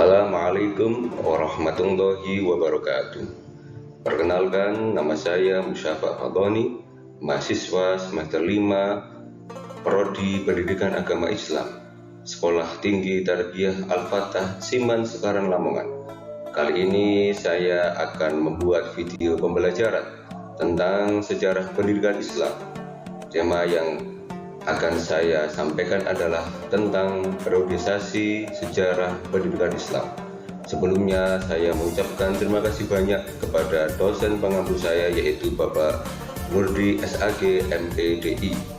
Assalamualaikum warahmatullahi wabarakatuh. Perkenalkan, nama saya Musyafa Fadhoni, mahasiswa semester 5 Prodi Pendidikan Agama Islam, Sekolah Tinggi Tarbiyah Al-Fatah, Siman Sekarang, Lamongan. Kali ini saya akan membuat video pembelajaran tentang sejarah pendidikan Islam. Tema yang akan saya sampaikan adalah tentang periodisasi sejarah pendidikan Islam. Sebelumnya saya mengucapkan terima kasih banyak kepada dosen pengampu saya, yaitu Bapak Nurdi SAG MPDI.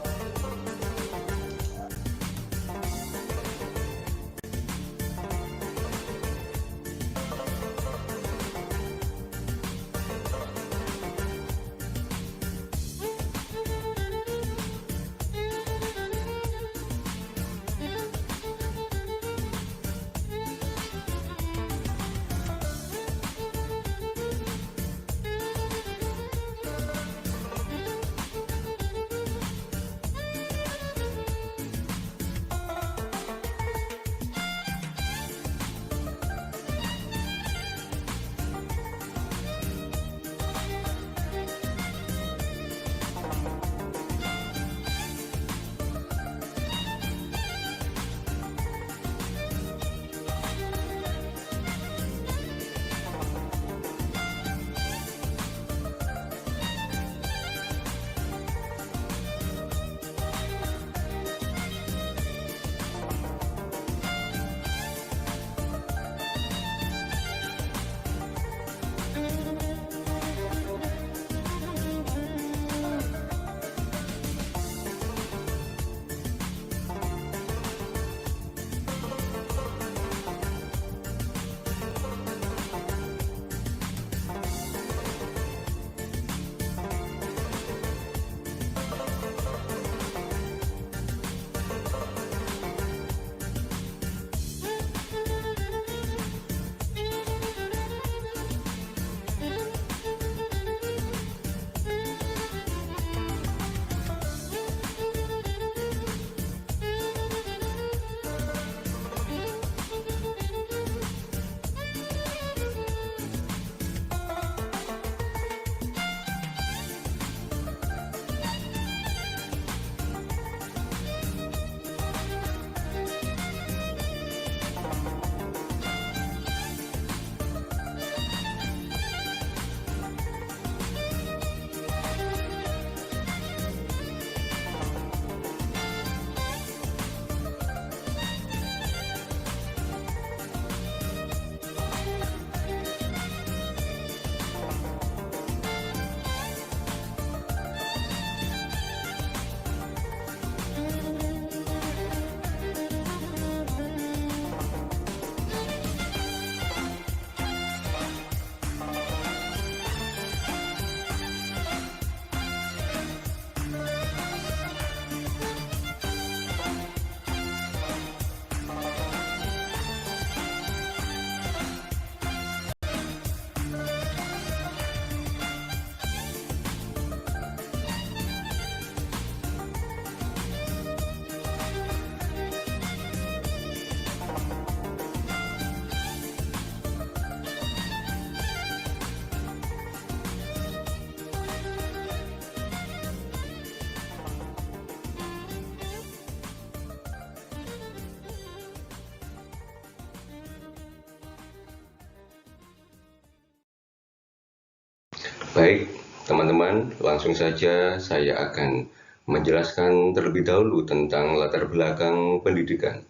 Baik, teman-teman, langsung saja saya akan menjelaskan terlebih dahulu tentang latar belakang pendidikan.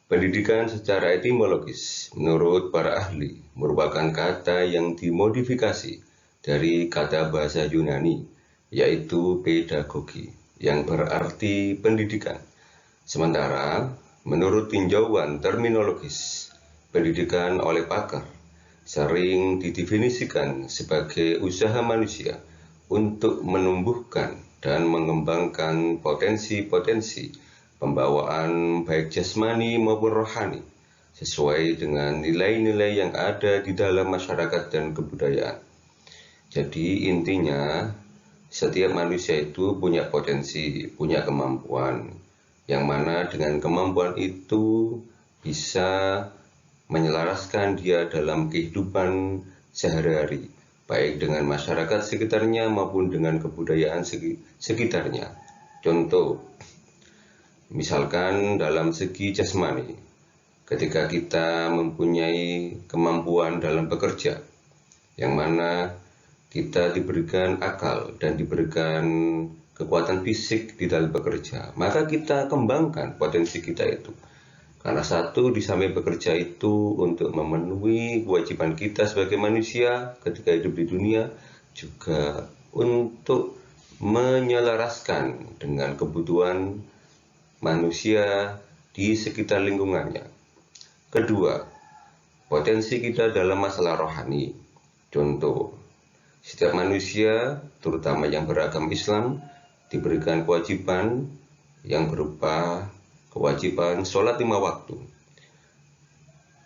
Pendidikan secara etimologis, menurut para ahli, merupakan kata yang dimodifikasi dari kata bahasa Yunani, yaitu pedagogi, yang berarti pendidikan. Sementara, menurut tinjauan terminologis, pendidikan oleh pakar sering didefinisikan sebagai usaha manusia untuk menumbuhkan dan mengembangkan potensi-potensi pembawaan baik jasmani maupun rohani sesuai dengan nilai-nilai yang ada di dalam masyarakat dan kebudayaan. Jadi intinya, setiap manusia itu punya potensi, punya kemampuan, yang mana dengan kemampuan itu bisa menyelaraskan dia dalam kehidupan sehari-hari, baik dengan masyarakat sekitarnya maupun dengan kebudayaan sekitarnya. Contoh, misalkan dalam segi jasmani, ketika kita mempunyai kemampuan dalam bekerja, yang mana kita diberikan akal dan diberikan kekuatan fisik di dalam bekerja, maka kita kembangkan potensi kita itu. Karena satu, di samping bekerja itu untuk memenuhi kewajiban kita sebagai manusia ketika hidup di dunia, juga untuk menyelaraskan dengan kebutuhan manusia di sekitar lingkungannya. Kedua, potensi kita dalam masalah rohani. Contoh, setiap manusia, terutama yang beragama Islam, diberikan kewajiban yang berupa kewajiban sholat 5 waktu.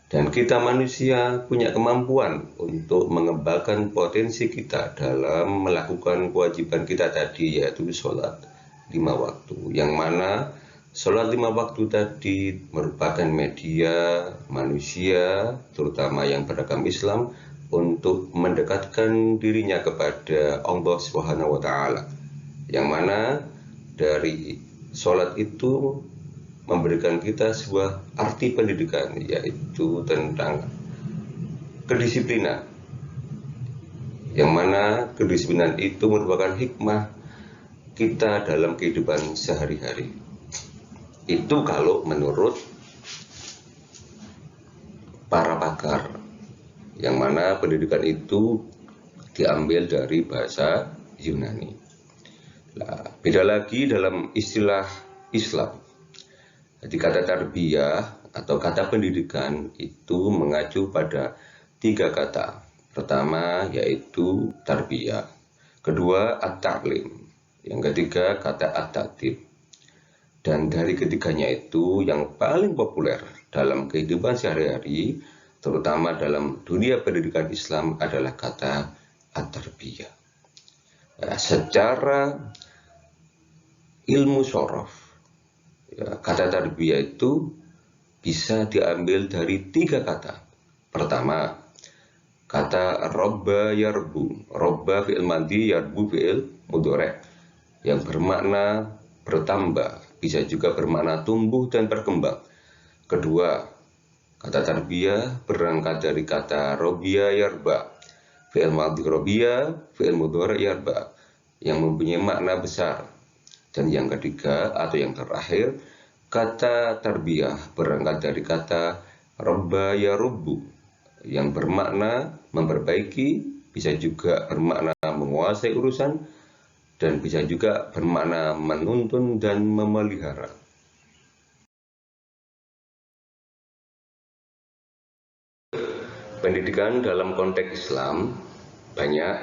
Dan kita manusia punya kemampuan untuk mengembangkan potensi kita dalam melakukan kewajiban kita tadi, yaitu sholat 5 waktu. Yang mana sholat 5 waktu tadi merupakan media manusia, terutama yang beragama Islam, untuk mendekatkan dirinya kepada Allah Subhanahu wa Ta'ala, yang mana dari sholat itu memberikan kita sebuah arti pendidikan, yaitu tentang kedisiplinan, yang mana kedisiplinan itu merupakan hikmah kita dalam kehidupan sehari-hari. Itu kalau menurut para pakar, yang mana pendidikan itu diambil dari bahasa Yunani. Nah, beda lagi dalam istilah Islam. Jadi kata tarbiyah atau kata pendidikan itu mengacu pada 3 kata. Pertama yaitu tarbiyah, kedua at-ta'lim, yang ketiga kata at-ta'dib. Dan dari ketiganya itu yang paling populer dalam kehidupan sehari-hari, terutama dalam dunia pendidikan Islam, adalah kata at-tarbiyah. Nah, secara ilmu shorof, kata tarbiyah itu bisa diambil dari 3 kata. Pertama, kata robba yarbu. Robba fi'il madhi, yarbu fi'il mudhari', yang bermakna bertambah, bisa juga bermakna tumbuh dan berkembang. Kedua, kata tarbiyah berangkat dari kata robiya yarba, fi'il madhi robiya, fi'il mudhari' yarba, yang mempunyai makna besar. Dan yang ketiga atau yang terakhir, kata tarbiyah berangkat dari kata robba yarubbu, yang bermakna memperbaiki, bisa juga bermakna menguasai urusan, dan bisa juga bermakna menuntun dan memelihara. Pendidikan dalam konteks Islam, banyak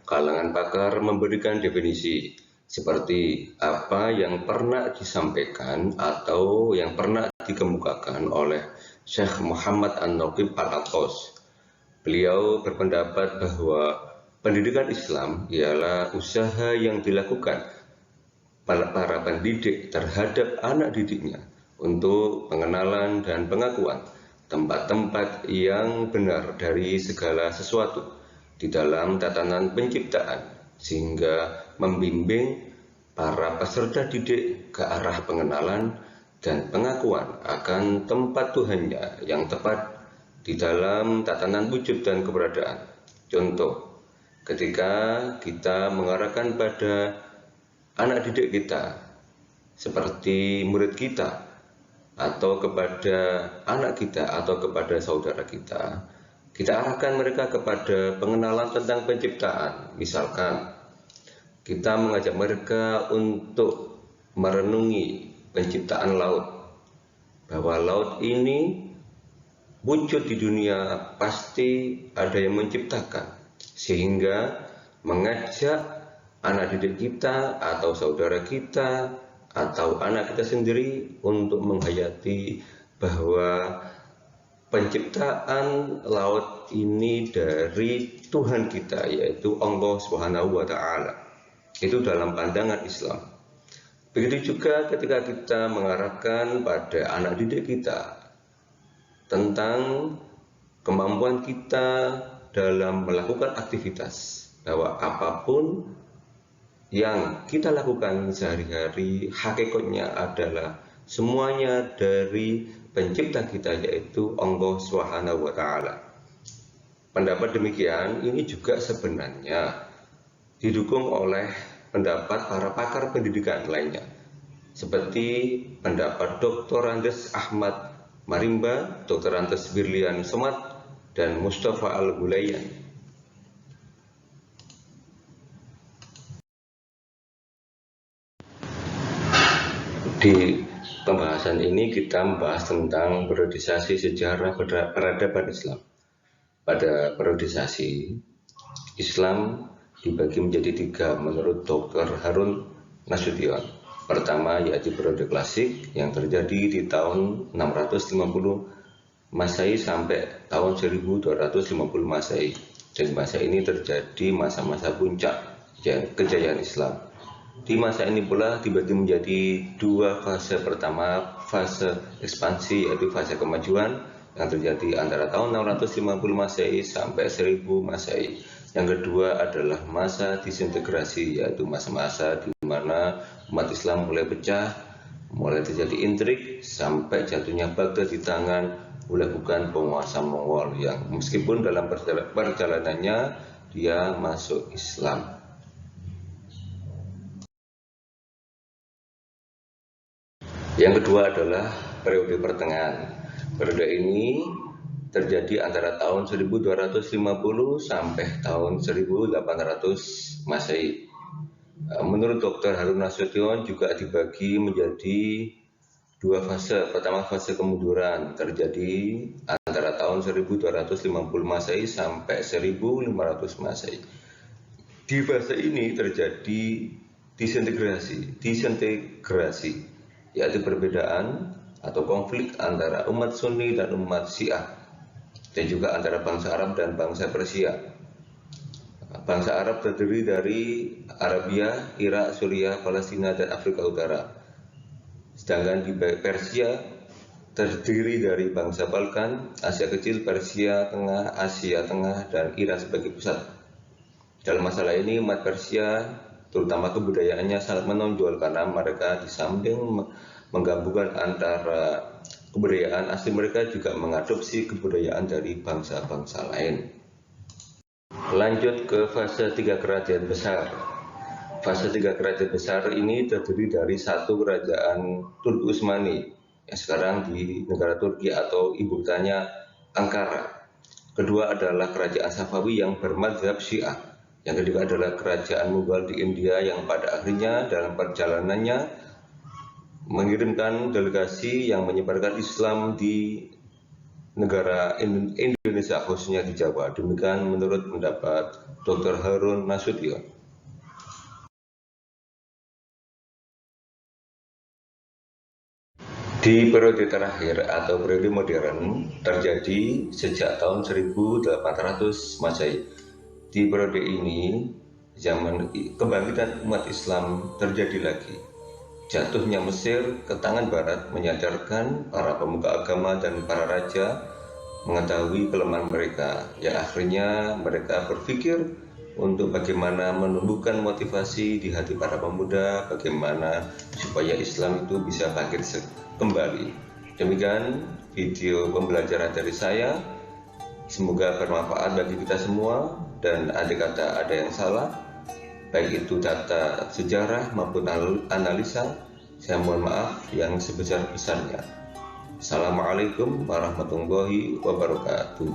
kalangan pakar memberikan definisi seperti apa yang pernah disampaikan atau yang pernah dikemukakan oleh Syekh Muhammad An-Naqib Al-Attas. Beliau berpendapat bahwa pendidikan Islam ialah usaha yang dilakukan para pendidik terhadap anak didiknya untuk pengenalan dan pengakuan tempat-tempat yang benar dari segala sesuatu di dalam tatanan penciptaan, sehingga membimbing para peserta didik ke arah pengenalan dan pengakuan akan tempat Tuhannya yang tepat di dalam tatanan wujud dan keberadaan. Contoh, ketika kita mengarahkan pada anak didik kita, seperti murid kita, atau kepada anak kita, atau kepada saudara kita arahkan mereka kepada pengenalan tentang penciptaan. Misalkan, kita mengajak mereka untuk merenungi penciptaan laut, bahwa laut ini wujud di dunia pasti ada yang menciptakan, sehingga mengajak anak didik kita atau saudara kita atau anak kita sendiri untuk menghayati bahwa penciptaan laut ini dari Tuhan kita, yaitu Allah Subhanahu wa Ta'ala. Itu dalam pandangan Islam. Begitu juga ketika kita mengarahkan pada anak didik kita tentang kemampuan kita dalam melakukan aktivitas, bahwa apapun yang kita lakukan sehari-hari hakikatnya adalah semuanya dari pencipta kita, yaitu Allah Subhanahu wa Ta'ala. Pendapat demikian ini juga sebenarnya didukung oleh pendapat para pakar pendidikan lainnya, seperti pendapat Dr. Andes Ahmad Marimba, Dr. Andes Birlian Somad, dan Mustafa Al-Gulayan. Di pembahasan ini kita membahas tentang periodisasi sejarah peradaban Islam. Pada periodisasi Islam dibagi menjadi 3 menurut Dr. Harun Nasution. Pertama yaitu periode klasik yang terjadi di tahun 650 Masehi sampai tahun 1250 Masehi. Dan masa ini terjadi masa-masa puncak kejayaan Islam. Di masa ini pula dibagi menjadi 2 fase. Pertama, fase ekspansi, yaitu fase kemajuan yang terjadi antara tahun 650 Masehi sampai 1000 Masehi. Yang kedua adalah masa disintegrasi, yaitu masa-masa di mana umat Islam mulai pecah, mulai terjadi intrik sampai jatuhnya Baghdad di tangan bukan penguasa Mongol yang meskipun dalam perjalanannya dia masuk Islam. Yang kedua adalah periode pertengahan. Periode ini terjadi antara tahun 1250 sampai tahun 1800 Masehi. Menurut Dr. Harun Nasution juga dibagi menjadi 2 fase. Pertama, fase kemunduran terjadi antara tahun 1250 Masehi sampai 1500 Masehi. Di fase ini terjadi disintegrasi, yaitu perbedaan atau konflik antara umat Sunni dan umat Syiah, dan juga antara bangsa Arab dan bangsa Persia. Bangsa Arab terdiri dari Arabia, Irak, Suriah, Palestina, dan Afrika Utara. Sedangkan di Persia terdiri dari bangsa Balkan, Asia Kecil, Persia Tengah, Asia Tengah, dan Iran sebagai pusat. Dalam masalah ini umat Persia terutama kebudayaannya sangat menonjol karena mereka di samping menggabungkan antara kebudayaan asli mereka juga mengadopsi kebudayaan dari bangsa-bangsa lain. Lanjut ke fase 3 kerajaan besar. Fase 3 kerajaan besar ini terdiri dari 1 kerajaan Turki Utsmani yang sekarang di negara Turki atau ibu kotanya Ankara. Kedua adalah kerajaan Safawi yang bermadzhab Syiah. Yang ketiga adalah kerajaan Mughal di India yang pada akhirnya dalam perjalanannya mengirimkan delegasi yang menyebarkan Islam di negara Indonesia, khususnya di Jawa. Demikian menurut pendapat Dr. Harun Nasution. Di periode terakhir atau periode modern terjadi sejak tahun 1800 Masehi. Di periode ini, zaman kebangkitan umat Islam terjadi lagi. Jatuhnya Mesir ke tangan Barat menyadarkan para pemuka agama dan para raja mengetahui kelemahan mereka. Ya akhirnya mereka berpikir untuk bagaimana menumbuhkan motivasi di hati para pemuda, bagaimana supaya Islam itu bisa bangkit kembali. Demikian video pembelajaran dari saya. Semoga bermanfaat bagi kita semua, dan andai kata ada yang salah, baik itu data sejarah maupun analisa, saya mohon maaf yang sebesar-besarnya. Assalamualaikum warahmatullahi wabarakatuh.